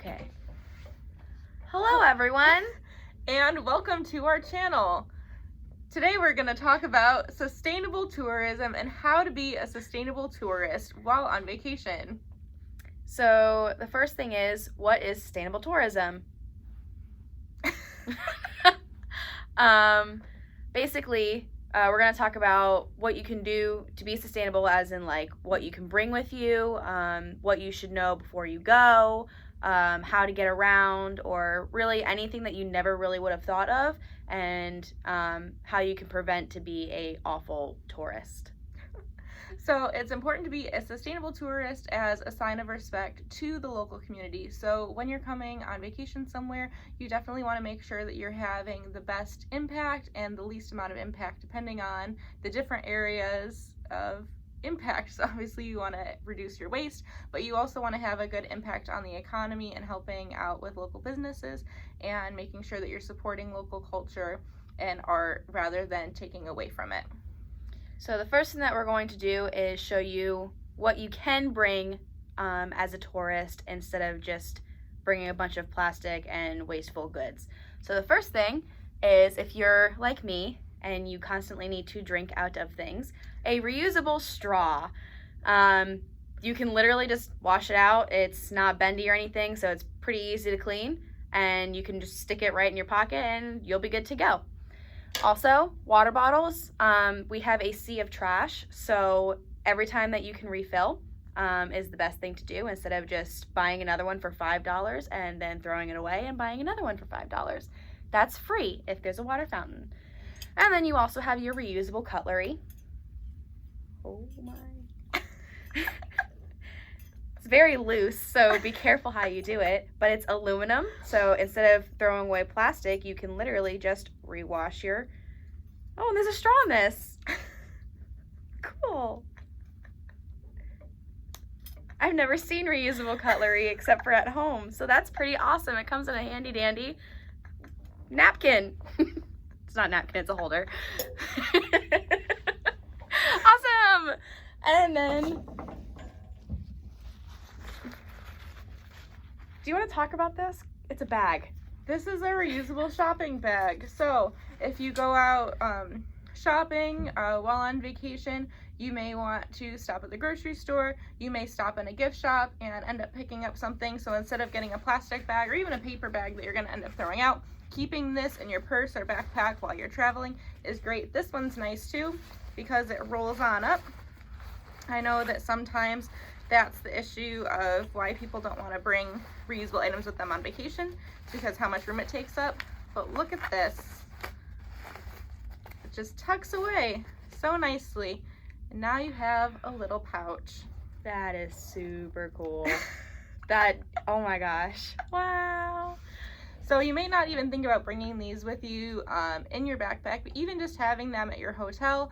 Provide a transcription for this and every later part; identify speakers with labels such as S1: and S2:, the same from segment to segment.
S1: Okay. Hello, everyone.
S2: And welcome to our channel. Today we're going to talk about sustainable tourism and how to be a sustainable tourist while on vacation.
S1: So the first thing is, what is sustainable tourism? Basically, we're going to talk about what you can do to be sustainable, as in like what you can bring with you, what you should know before you go, how to get around, or really anything that you never really would have thought of, and how you can prevent to be a awful tourist.
S2: So it's important to be a sustainable tourist as a sign of respect to the local community. So when you're coming on vacation somewhere, you definitely want to make sure that you're having the best impact and the least amount of impact depending on the different areas of impact. So obviously you want to reduce your waste, but you also want to have a good impact on the economy and helping out with local businesses and making sure that you're supporting local culture and art rather than taking away from it.
S1: So the first thing that we're going to do is show you what you can bring as a tourist instead of just bringing a bunch of plastic and wasteful goods. So the first thing is, if you're like me and you constantly need to drink out of things, a reusable straw. You can literally just wash it out. It's not bendy or anything, so it's pretty easy to clean, and you can just stick it right in your pocket and you'll be good to go. Also, water bottles. We have a sea of trash, so every time that you can refill is the best thing to do, instead of just buying another one for $5 and then throwing it away and buying another one for $5. That's free if there's a water fountain. And then you also have your reusable cutlery. Oh my. It's very loose, so be careful how you do it, but it's aluminum, so instead of throwing away plastic, you can literally just rewash your... Oh, and there's a straw in this. Cool. I've never seen reusable cutlery except for at home, so that's pretty awesome. It comes in a handy dandy napkin. It's not a napkin, it's a holder. Awesome! And then... Do you want to talk about this? It's a bag.
S2: This is a reusable shopping bag. So if you go out shopping while on vacation, you may want to stop at the grocery store. You may stop in a gift shop and end up picking up something. So instead of getting a plastic bag or even a paper bag that you're going to end up throwing out, keeping this in your purse or backpack while you're traveling is great. This one's nice too because it rolls on up. I know that sometimes that's the issue of why people don't want to bring reusable items with them on vacation, because how much room it takes up. But look at this. It just tucks away so nicely. And now you have a little pouch.
S1: That is super cool. Oh my gosh. Wow.
S2: So you may not even think about bringing these with you in your backpack, but even just having them at your hotel.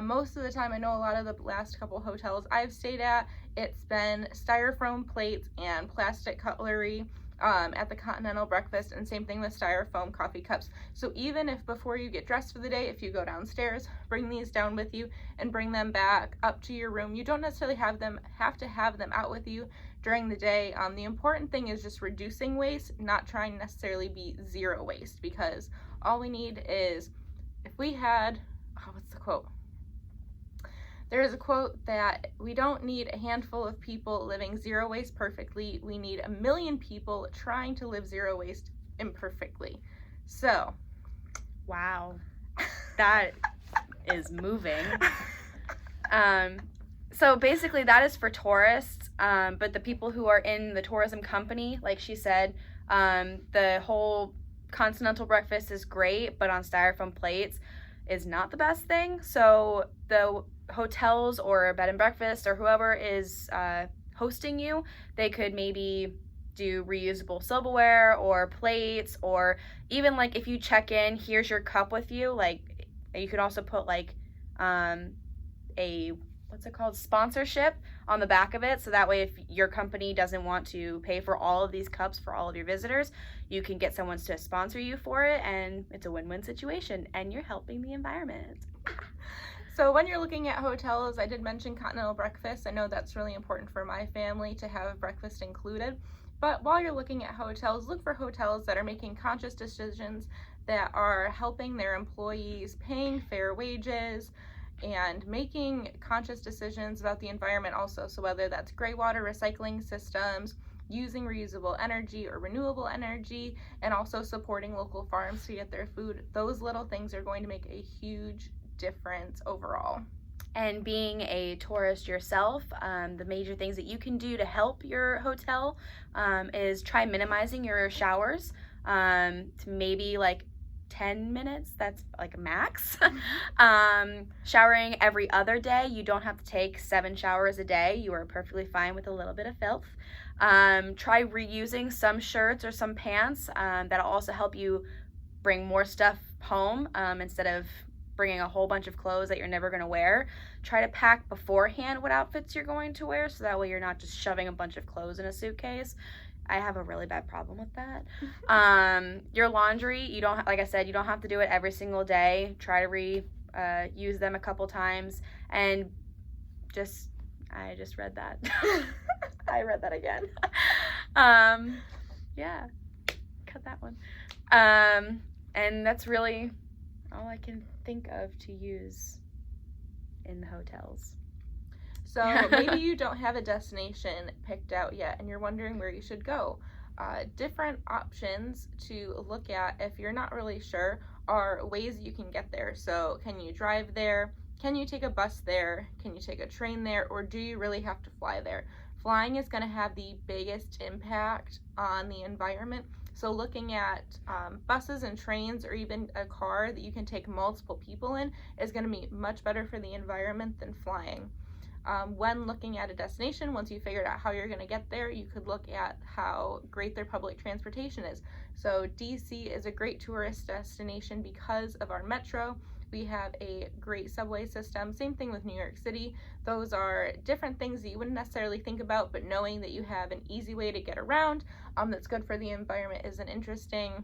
S2: Most of the time, I know a lot of the last couple hotels I've stayed at, it's been styrofoam plates and plastic cutlery at the continental breakfast, and same thing with styrofoam coffee cups. So even if before you get dressed for the day, if you go downstairs, bring these down with you and bring them back up to your room. You don't necessarily have to have them out with you during the day. The important thing is just reducing waste, not trying to necessarily be zero waste, because all we need is, if we had, what's the quote? There is a quote that we don't need a handful of people living zero waste perfectly. We need 1 million people trying to live zero waste imperfectly. So,
S1: wow, that is moving. So basically that is for tourists, but the people who are in the tourism company, like she said, the whole continental breakfast is great, but on styrofoam plates is not the best thing. So the hotels or bed and breakfast or whoever is hosting you, they could maybe do reusable silverware or plates, or even like if you check in, here's your cup with you. Like you could also put like a sponsorship on the back of it, so that way if your company doesn't want to pay for all of these cups for all of your visitors, you can get someone to sponsor you for it, and it's a win-win situation, and you're helping the environment.
S2: So when you're looking at hotels, I did mention continental breakfast. I know that's really important for my family to have breakfast included. But while you're looking at hotels, look for hotels that are making conscious decisions, that are helping their employees, paying fair wages, and making conscious decisions about the environment also. So whether that's gray water recycling systems, using reusable energy or renewable energy, and also supporting local farms to get their food, those little things are going to make a huge difference overall.
S1: And being a tourist yourself, the major things that you can do to help your hotel is try minimizing your showers to maybe like 10 minutes. That's like a max. Showering every other day. You don't have to take 7 showers a day. You are perfectly fine with a little bit of filth. Try reusing some shirts or some pants. That'll also help you bring more stuff home instead of bringing a whole bunch of clothes that you're never going to wear. Try to pack beforehand what outfits you're going to wear, so that way you're not just shoving a bunch of clothes in a suitcase. I have a really bad problem with that. Your laundry, you don't, like I said, you don't have to do it every single day. Try to reuse them a couple times, and I just read that. I read that again. Yeah, cut that one. And that's really all I can think of to use in the hotels.
S2: So maybe you don't have a destination picked out yet and you're wondering where you should go. Different options to look at if you're not really sure are ways you can get there. So can you drive there? Can you take a bus there? Can you take a train there? Or do you really have to fly there? Flying is going to have the biggest impact on the environment. So looking at buses and trains, or even a car that you can take multiple people in, is going to be much better for the environment than flying. When looking at a destination, once you figured out how you're going to get there, you could look at how great their public transportation is. So DC is a great tourist destination because of our metro. We have a great subway system. Same thing with New York City. Those are different things that you wouldn't necessarily think about, but knowing that you have an easy way to get around that's good for the environment is an interesting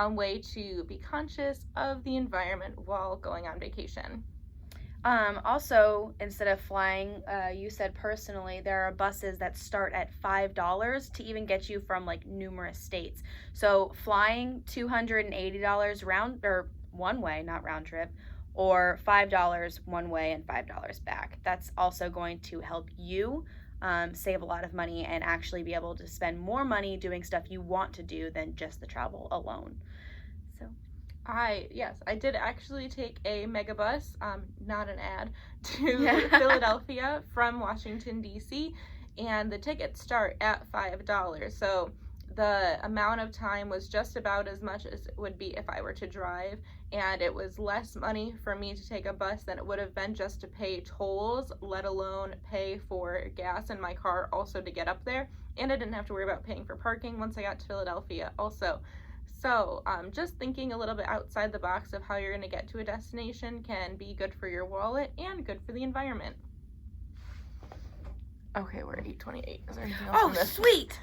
S2: way to be conscious of the environment while going on vacation.
S1: Also, instead of flying, you said personally, there are buses that start at $5 to even get you from like numerous states. So flying $280 round or one way, not round trip, or $5 one way and $5 back. That's also going to help you save a lot of money and actually be able to spend more money doing stuff you want to do than just the travel alone. So
S2: I did actually take a megabus, not an ad, to Philadelphia from Washington, D.C., and the tickets start at $5. So the amount of time was just about as much as it would be if I were to drive, and it was less money for me to take a bus than it would have been just to pay tolls, let alone pay for gas in my car also to get up there, and I didn't have to worry about paying for parking once I got to Philadelphia also. So just thinking a little bit outside the box of how you're going to get to a destination can be good for your wallet and good for the environment. Okay, we're at 8:28. Is there anything else on this?
S1: Sweet!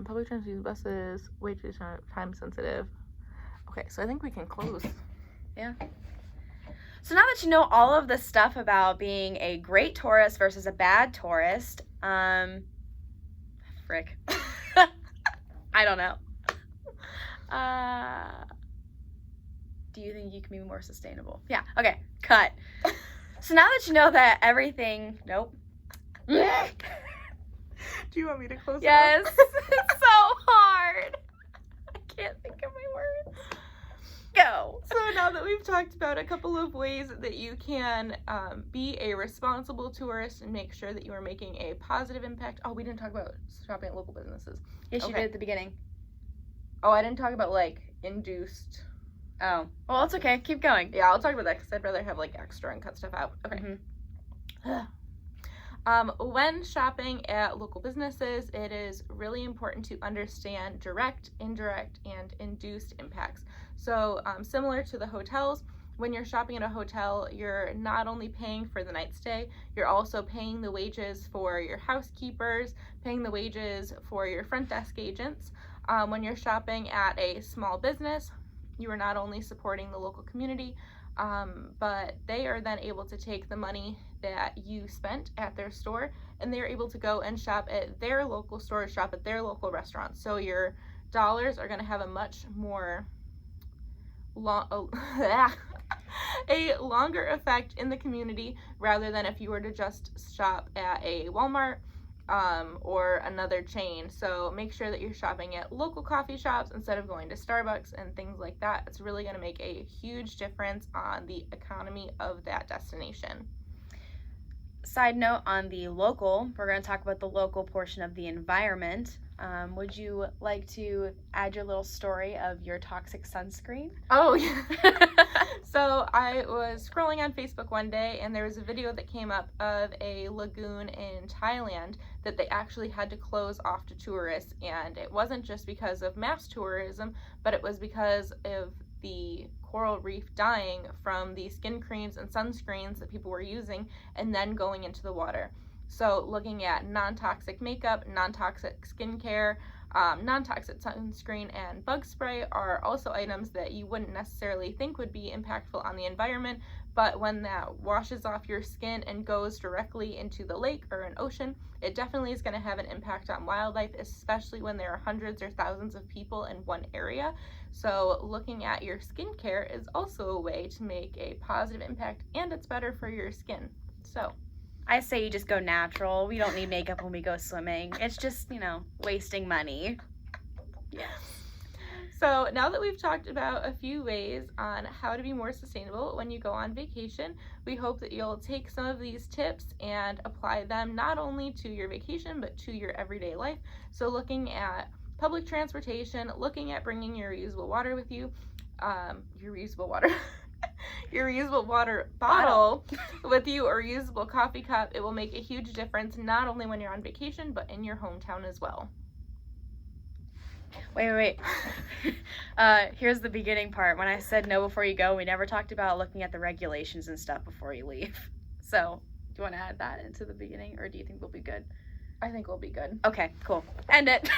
S2: Public transportation, buses, way too time sensitive. Okay, so I think we can close.
S1: Yeah. So now that you know all of this stuff about being a great tourist versus a bad tourist, frick. I don't know. Do you think you can be more sustainable? Yeah, okay, cut. So now that you know that everything, nope.
S2: Do you want me to close
S1: Yes,
S2: it up?
S1: it's so hard. I can't think of my words. Go.
S2: So now that we've talked about a couple of ways that you can be a responsible tourist and make sure that you are making a positive impact. Oh, we didn't talk about shopping at local businesses.
S1: Yes, you did at the beginning.
S2: Oh, I didn't talk about like induced.
S1: Oh, well, it's okay. Keep going.
S2: Yeah, I'll talk about that because I'd rather have like extra and cut stuff out. Okay.
S1: Mm-hmm.
S2: When shopping at local businesses, it is really important to understand direct, indirect, and induced impacts. So similar to the hotels, when you're shopping at a hotel, you're not only paying for the night stay, you're also paying the wages for your housekeepers, paying the wages for your front desk agents. When you're shopping at a small business, you are not only supporting the local community, But they are then able to take the money that you spent at their store, and they're able to go and shop at their local store, shop at their local restaurant. So your dollars are going to have a much more a longer effect in the community, rather than if you were to just shop at a Walmart or another chain. So make sure that you're shopping at local coffee shops instead of going to Starbucks and things like that. It's really going to make a huge difference on the economy of that destination.
S1: Side note on the local, we're going to talk about the local portion of the environment. Would you like to add your little story of your toxic sunscreen?
S2: Oh, yeah. So I was scrolling on Facebook one day, and there was a video that came up of a lagoon in Thailand that they actually had to close off to tourists. And it wasn't just because of mass tourism, but it was because of the coral reef dying from the skin creams and sunscreens that people were using and then going into the water. So looking at non-toxic makeup, non-toxic skincare, non-toxic sunscreen, and bug spray are also items that you wouldn't necessarily think would be impactful on the environment, but when that washes off your skin and goes directly into the lake or an ocean, it definitely is going to have an impact on wildlife, especially when there are hundreds or thousands of people in one area. So looking at your skincare is also a way to make a positive impact, and it's better for your skin. So
S1: I say you just go natural. We don't need makeup when we go swimming. It's just, wasting money.
S2: Yeah. So now that we've talked about a few ways on how to be more sustainable when you go on vacation, we hope that you'll take some of these tips and apply them not only to your vacation, but to your everyday life. So looking at public transportation, looking at bringing your reusable water with you, your reusable water bottle with you, or reusable coffee cup. It will make a huge difference, not only when you're on vacation, but in your hometown as well.
S1: Wait. Here's the beginning part. When I said no before you go, we never talked about looking at the regulations and stuff before you leave. So, do you want to add that into the beginning, or do you think we'll be good?
S2: I think we'll be good.
S1: Okay, cool. End it.